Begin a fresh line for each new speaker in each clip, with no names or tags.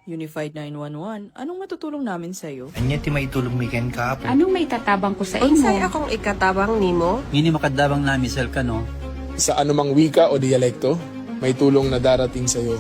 Unified 911, anong matutulong namin sa'yo?
Anya ti maitulog mi ken kaapon.
Anong may tatabang ko sa
Unsay
imo?
akong ikatabang nimo?
Ngini makadabang na misal ka no.
Sa anumang wika o dialekto, may tulong na darating sa iyo.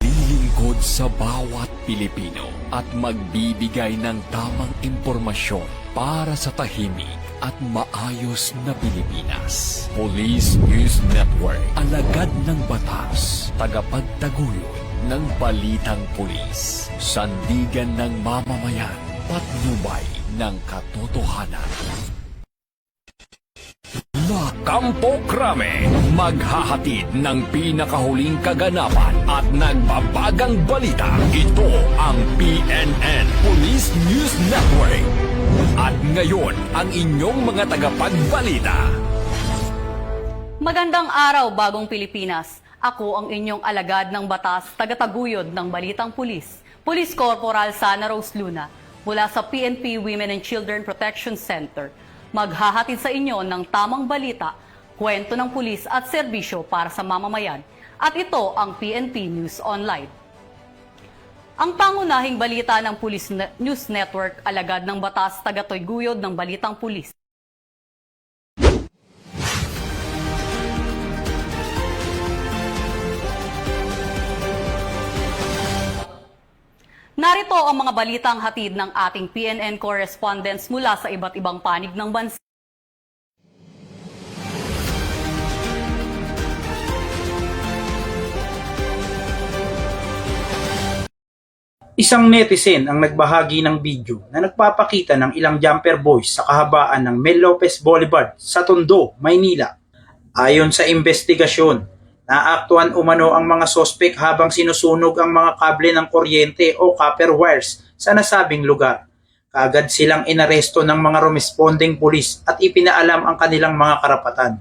Lilingkod sa bawat Pilipino at magbibigay ng tamang impormasyon para sa tahimik at maayos na Pilipinas. Police News Network, alagad ng batas, tagapagtaguyod ng balitang pulis, sandigan ng mamamayan, patnubay ng katotohanan. La Campo Crame, maghahatid ng pinakahuling kaganapan at nagbabagang balita. Ito ang PNN Police News Network. At ngayon, ang inyong mga tagapagbalita.
Magandang araw, Bagong Pilipinas. Ako ang inyong alagad ng batas, tagataguyod ng Balitang Pulis, Police Corporal Sana Rose Luna, mula sa PNP Women and Children Protection Center. Maghahatid sa inyo ng tamang balita, kwento ng pulis at serbisyo para sa mamamayan. At ito ang PNP News Online. Ang pangunahing balita ng Police News Network, alagad ng batas, tagataguyod ng Balitang Pulis. Narito ang mga balitang hatid ng ating PNN correspondents mula sa iba't ibang panig ng bansa.
Isang netizen ang nagbahagi ng video na nagpapakita ng ilang jumper boys sa kahabaan ng Mel Lopez Boulevard sa Tondo, Maynila. Ayon sa investigasyon, naaktuhan umano ang mga sospek habang sinusunog ang mga kable ng kuryente o copper wires sa nasabing lugar. Kaagad silang inaresto ng mga responding pulis at ipinaalam ang kanilang mga karapatan.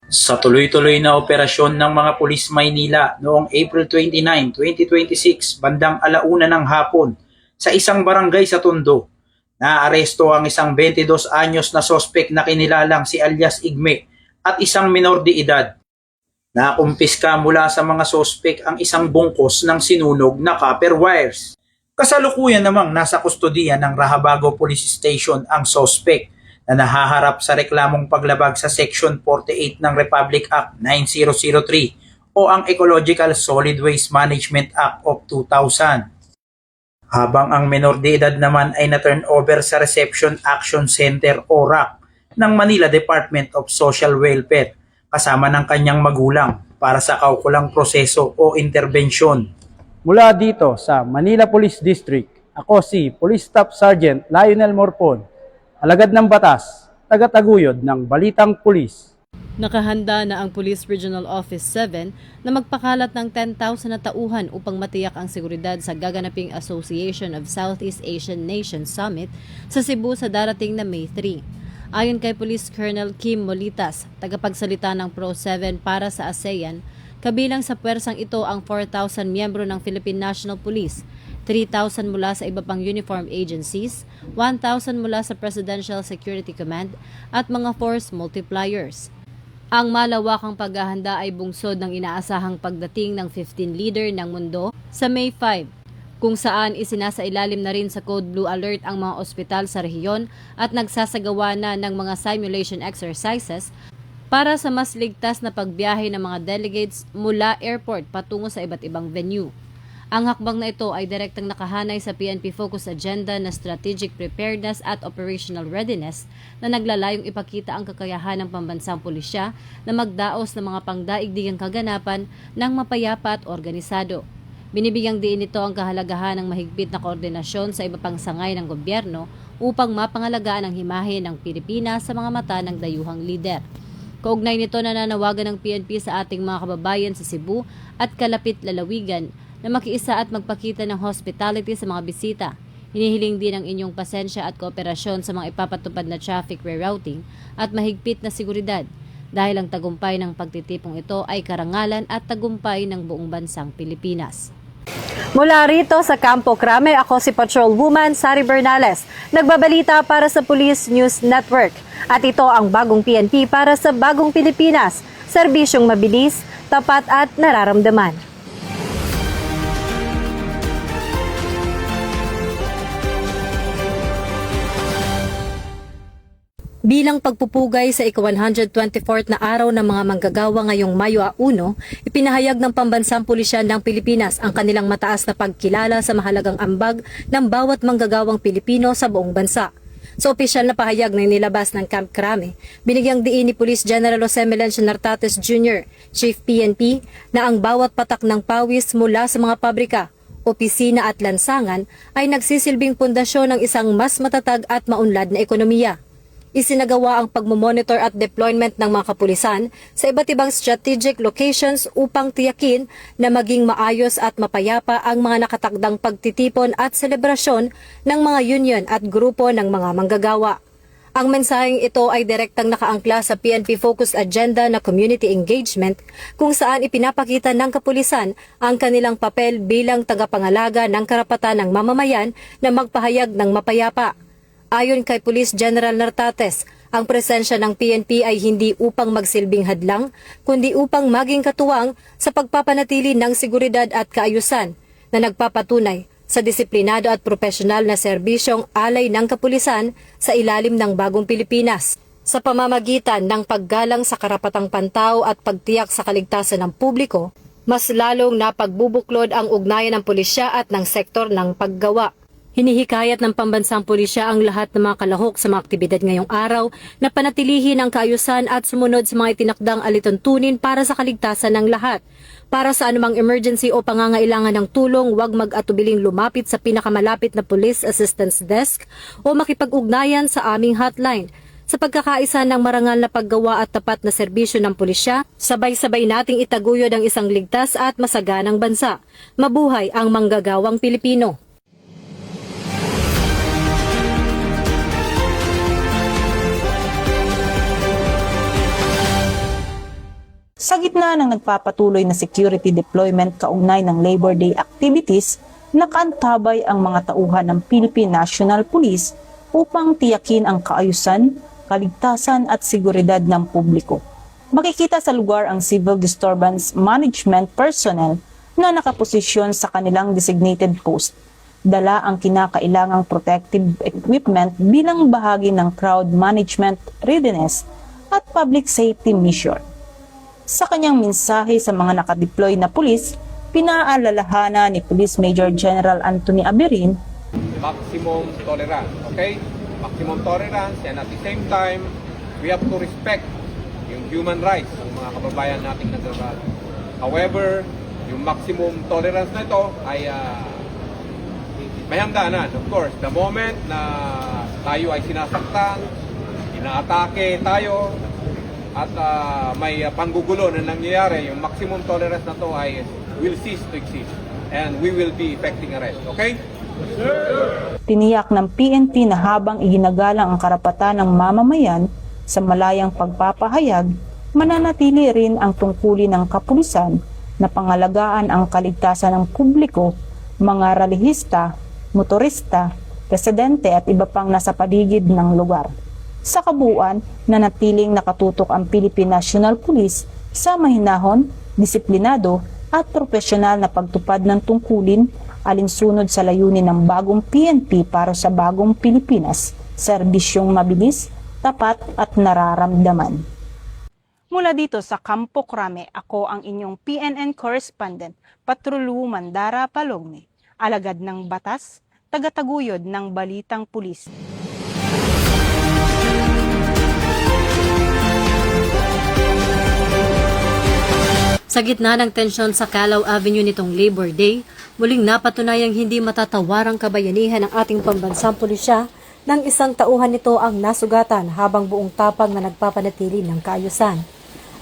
Sa tuloy-tuloy na operasyon ng mga pulis Maynila noong April 29, 2026, bandang 1:00 ng hapon, sa isang barangay sa Tondo, naaresto ang isang 22 anyos na sospek na kinilalang si alias Igme at isang minor de edad. Nakumpiska mula sa mga sospek ang isang bungkos ng sinunog na copper wires. Kasalukuyan namang nasa kustodiya ng Rahabago Police Station ang sospek na nahaharap sa reklamong paglabag sa Section 48 ng Republic Act 9003 o ang Ecological Solid Waste Management Act of 2000. Habang ang menor de edad naman ay na-turn over sa Reception Action Center o RAC ng Manila Department of Social Welfare kasama ng kanyang magulang para sa kaukulang proseso o interbensyon.
Mula dito sa Manila Police District, ako si Police Staff Sergeant Lionel Morpon, alagad ng batas, tagataguyod ng Balitang Pulis.
Nakahanda na ang Police Regional Office 7 na magpakalat ng 10,000 na tauhan upang matiyak ang seguridad sa gaganaping Association of Southeast Asian Nations Summit sa Cebu sa darating na May 3. Ayon kay Police Colonel Kim Molitas, tagapagsalita ng Pro 7 para sa ASEAN, kabilang sa pwersang ito ang 4,000 miyembro ng Philippine National Police, 3,000 mula sa iba pang uniform agencies, 1,000 mula sa Presidential Security Command at mga force multipliers. Ang malawakang paghahanda ay bungsod ng inaasahang pagdating ng 15 leader ng mundo sa May 5, kung saan isinasailalim na rin sa Code Blue Alert ang mga ospital sa rehiyon at nagsasagawa na ng mga simulation exercises para sa mas ligtas na pagbiyahe ng mga delegates mula airport patungo sa iba't ibang venue. Ang hakbang na ito ay direktang nakahanay sa PNP Focus Agenda na Strategic Preparedness at Operational Readiness na naglalayong ipakita ang kakayahan ng pambansang pulisya na magdaos ng mga pangdaigdigang kaganapan ng mapayapa at organisado. Binibigyang diin nito ang kahalagahan ng mahigpit na koordinasyon sa iba pang sangay ng gobyerno upang mapangalagaan ang himahe ng Pilipinas sa mga mata ng dayuhang lider. Kaugnay nito, nananawagan ng PNP sa ating mga kababayan sa Cebu at kalapit lalawigan na makiisa at magpakita ng hospitality sa mga bisita. Hinihiling din ang inyong pasensya at kooperasyon sa mga ipapatupad na traffic rerouting at mahigpit na seguridad dahil ang tagumpay ng pagtitipong ito ay karangalan at tagumpay ng buong bansang Pilipinas. Mula rito sa Campo Crame, ako si Patrolwoman Sari Bernales. Nagbabalita para sa Police News Network. At ito ang bagong PNP para sa bagong Pilipinas. Serbisyong mabilis, tapat at nararamdaman. Bilang pagpupugay sa ika-124th na araw ng mga manggagawa ngayong Mayo 1, ipinahayag ng Pambansang Pulisya ng Pilipinas ang kanilang mataas na pagkilala sa mahalagang ambag ng bawat manggagawang Pilipino sa buong bansa. Sa opisyal na pahayag na inilabas ng Camp Crame, binigyang diin ni Police General Jose Melencio Nartates Jr., Chief PNP, na ang bawat patak ng pawis mula sa mga pabrika, opisina at lansangan ay nagsisilbing pundasyon ng isang mas matatag at maunlad na ekonomiya. Isinagawa ang pagmomonitor at deployment ng mga kapulisan sa iba't ibang strategic locations upang tiyakin na maging maayos at mapayapa ang mga nakatakdang pagtitipon at selebrasyon ng mga union at grupo ng mga manggagawa. Ang mensaheng ito ay direktang nakaangkla sa PNP Focused Agenda na community engagement kung saan ipinapakita ng kapulisan ang kanilang papel bilang tagapangalaga ng karapatan ng mamamayan na magpahayag ng mapayapa. Ayon kay Police General Nartates, ang presensya ng PNP ay hindi upang magsilbing hadlang, kundi upang maging katuwang sa pagpapanatili ng seguridad at kaayusan na nagpapatunay sa disiplinado at profesional na serbisyong alay ng kapulisan sa ilalim ng bagong Pilipinas. Sa pamamagitan ng paggalang sa karapatang pantao at pagtiyak sa kaligtasan ng publiko, mas lalong napagbubuklod ang ugnayan ng pulisya at ng sektor ng paggawa. Hinihikayat ng Pambansang Pulisya ang lahat ng mga kalahok sa mga aktibidad ngayong araw na panatilihin ang kaayusan at sumunod sa mga itinakdang alituntunin para sa kaligtasan ng lahat. Para sa anumang emergency o pangangailangan ng tulong, huwag mag-atubiling lumapit sa pinakamalapit na Police Assistance Desk o makipag-ugnayan sa aming hotline. Sa pagkakaisa ng marangal na paggawa at tapat na serbisyo ng pulisya, sabay-sabay nating itaguyod ang isang ligtas at masaganang bansa. Mabuhay ang manggagawang Pilipino!
Sa gitna ng nagpapatuloy na security deployment kaugnay ng Labor Day activities, nakaantabay ang mga tauhan ng Philippine National Police upang tiyakin ang kaayusan, kaligtasan at seguridad ng publiko. Makikita sa lugar ang Civil Disturbance Management personnel na nakaposisyon sa kanilang designated post. Dala ang kinakailangang protective equipment bilang bahagi ng crowd management readiness at public safety mission. Sa kanyang mensahe sa mga nakadeploy na pulis, pinaalalahanan ni Police Major General Anthony Aberin,
maximum tolerance, okay? Maximum tolerance, and at the same time, we have to respect yung human rights ng mga kababayan nating nagdaralo. However, yung maximum tolerance na ito ay may hangganan. Of course, the moment na tayo ay sinasaktan, inaatake tayo, at may panggugulo na nangyayari, yung maximum tolerance na to ay will cease to exist and we will be effecting arrest. Okay?
Tiniyak ng PNP na habang iginagalang ang karapatan ng mamamayan sa malayang pagpapahayag, mananatili rin ang tungkulin ng kapulisan na pangalagaan ang kaligtasan ng publiko, mga relihista, motorista, residente at iba pang nasa paligid ng lugar. Sa kabuuan, nanatiling nakatutok ang Philippine National Police sa mahinahon, disiplinado at profesional na pagtupad ng tungkulin alinsunod sa layunin ng bagong PNP para sa bagong Pilipinas, serbisyong mabilis, tapat at nararamdaman. Mula dito sa Campo Crame, ako ang inyong PNN correspondent, Patrolwoman Dara Palogme, alagad ng batas, tagataguyod ng balitang pulis.
Sa gitna ng tensyon sa Calao Avenue nitong Labor Day, muling napatunayang hindi matatawarang kabayanihan ng ating pambansang pulisya nang isang tauhan nito ang nasugatan habang buong tapang na nagpapanatili ng kaayusan.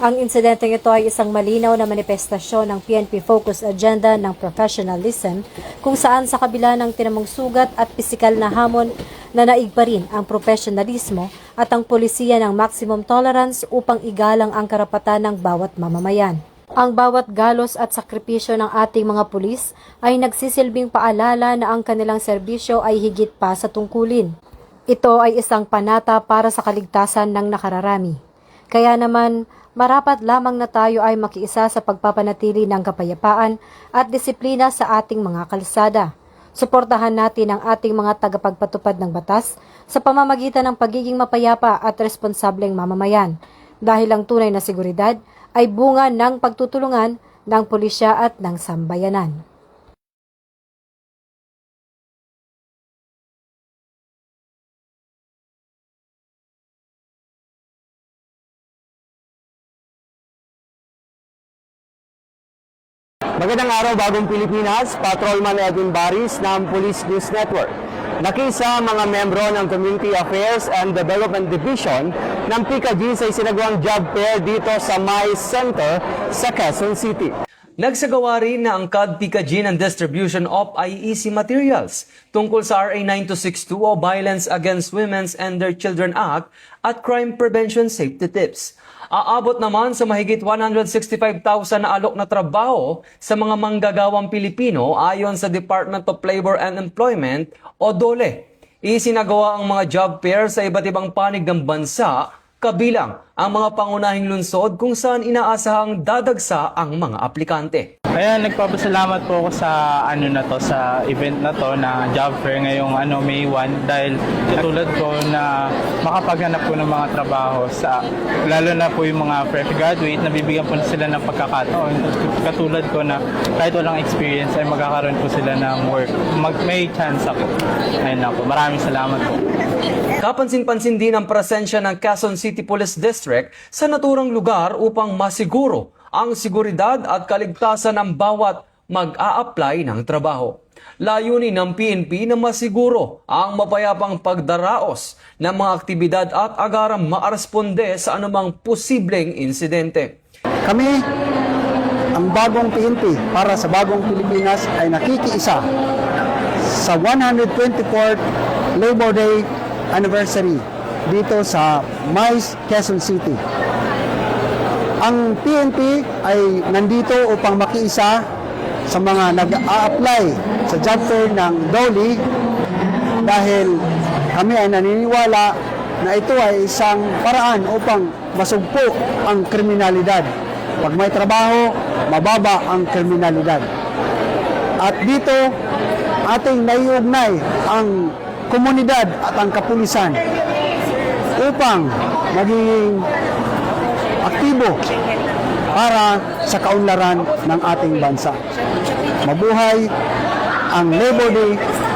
Ang insidenteng ito ay isang malinaw na manifestasyon ng PNP Focused Agenda ng professionalism kung saan sa kabila ng tinamong sugat at pisikal na hamon na naig pa rin ang profesionalismo at ang polisiya ng maximum tolerance upang igalang ang karapatan ng bawat mamamayan. Ang bawat galos at sakripisyo ng ating mga pulis ay nagsisilbing paalala na ang kanilang serbisyo ay higit pa sa tungkulin. Ito ay isang panata para sa kaligtasan ng nakararami. Kaya naman, marapat lamang na tayo ay makiisa sa pagpapanatili ng kapayapaan at disiplina sa ating mga kalsada. Suportahan natin ang ating mga tagapagpatupad ng batas sa pamamagitan ng pagiging mapayapa at responsableng mamamayan, dahil ang tunay na seguridad ay bunga ng pagtutulungan ng pulisya at ng sambayanan.
Magandang araw, Bagong Pilipinas, Patrolman Edwin Baris ng Police News Network. Nakisa mga membro ng Community Affairs and Development Division ng PICAG sa isinagawang job fair dito sa May Center sa Quezon City.
Nagsagawa rin na ang CAD-PICAG ng distribution of IEC materials tungkol sa RA 9262 o Violence Against Women and Their Children Act at Crime Prevention Safety Tips. Aabot naman sa mahigit 165,000 na alok na trabaho sa mga manggagawang Pilipino ayon sa Department of Labor and Employment o DOLE. Isinagawa ang mga job fair sa iba't ibang panig ng bansa, kabilang ang mga pangunahing lungsod kung saan inaasahang dadagsa ang mga aplikante.
Kaya nagpapasalamat po ako sa sa event na to na job fair ngayong May 1 dahil katulad ko na makapaghanap po ng mga trabaho sa lalo na po yung mga fresh graduate na bibigyan po sila ng pagkakataon. Katulad ko na kahit walang experience ay magkakaroon po sila ng work. May chance ako. Ayun ako. Maraming salamat po.
Kapansin-pansin din ang presensya ng Quezon City Police District sa naturang lugar upang masiguro ang seguridad at kaligtasan ng bawat mag-a-apply ng trabaho. Layunin ng PNP na masiguro ang mapayapang pagdaraos ng mga aktibidad at agarang maaresponde sa anumang posibleng insidente.
Kami, ang bagong PNP para sa bagong Pilipinas ay nakikiisa sa 124th Labor Day anniversary dito sa MICE Quezon City. Ang PNP ay nandito upang makiisa sa mga nag-a-apply sa job fair ng DOLE dahil kami ay naniniwala na ito ay isang paraan upang masugpo ang kriminalidad. Pag may trabaho, mababa ang kriminalidad. At dito, ating naiugnay ang komunidad at ang kapulisan upang maging aktibo para sa kaunlaran ng ating bansa. Mabuhay ang Labor Day,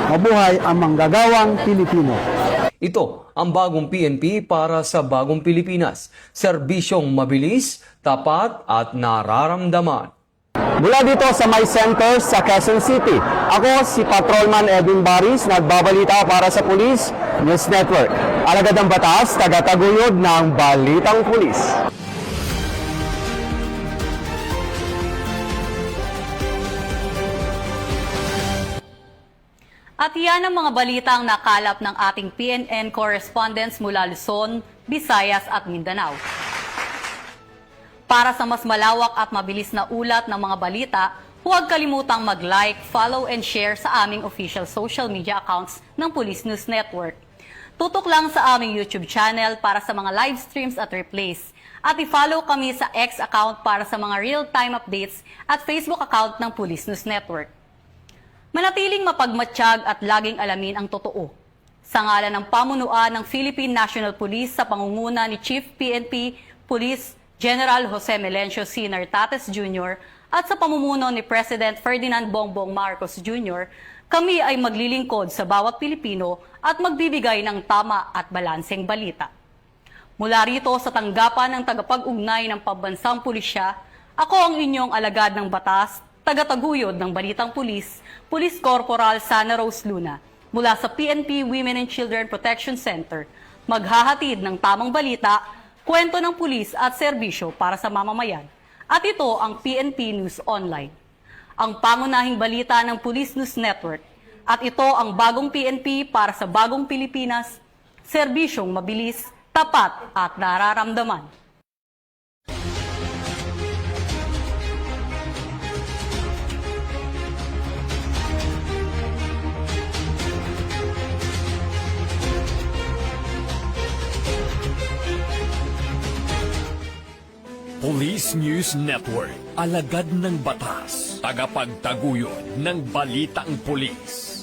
mabuhay ang manggagawang Pilipino.
Ito ang bagong PNP para sa bagong Pilipinas. Serbisyong mabilis, tapat at nararamdaman.
Mula dito sa May Center sa Quezon City, ako si Patrolman Edwin Baris, nagbabalita para sa Police News Network. Alagad ng batas, tagataguyod ng Balitang Pulis.
At yan ang mga balitang nakalap ng ating PNN correspondents mula Luzon, Visayas at Mindanao. Para sa mas malawak at mabilis na ulat ng mga balita, huwag kalimutang mag-like, follow and share sa aming official social media accounts ng Police News Network. Tutok lang sa aming YouTube channel para sa mga live streams at replays. At i-follow kami sa X account para sa mga real-time updates at Facebook account ng Police News Network. Manatiling mapagmatsyag at laging alamin ang totoo. Sa ngalan ng pamunuan ng Philippine National Police sa pangunguna ni Chief PNP Police General Jose Melencio C. Nartates Jr. at sa pamumuno ni President Ferdinand Bongbong Marcos Jr., kami ay maglilingkod sa bawat Pilipino at magbibigay ng tama at balanseng balita. Mula rito sa tanggapan ng tagapag-ugnay ng pambansang pulisya, ako ang inyong alagad ng batas, tagataguyod ng Balitang Pulis, Police Corporal Sana Rose Luna, mula sa PNP Women and Children Protection Center, maghahatid ng tamang balita, kwento ng pulis at serbisyo para sa mamamayan. At ito ang PNP News Online, ang pangunahing balita ng Police News Network. At ito ang bagong PNP para sa bagong Pilipinas, serbisyong mabilis, tapat at nararamdaman.
Police News Network, alagad ng batas, tagapagtaguyod ng balitang pulis.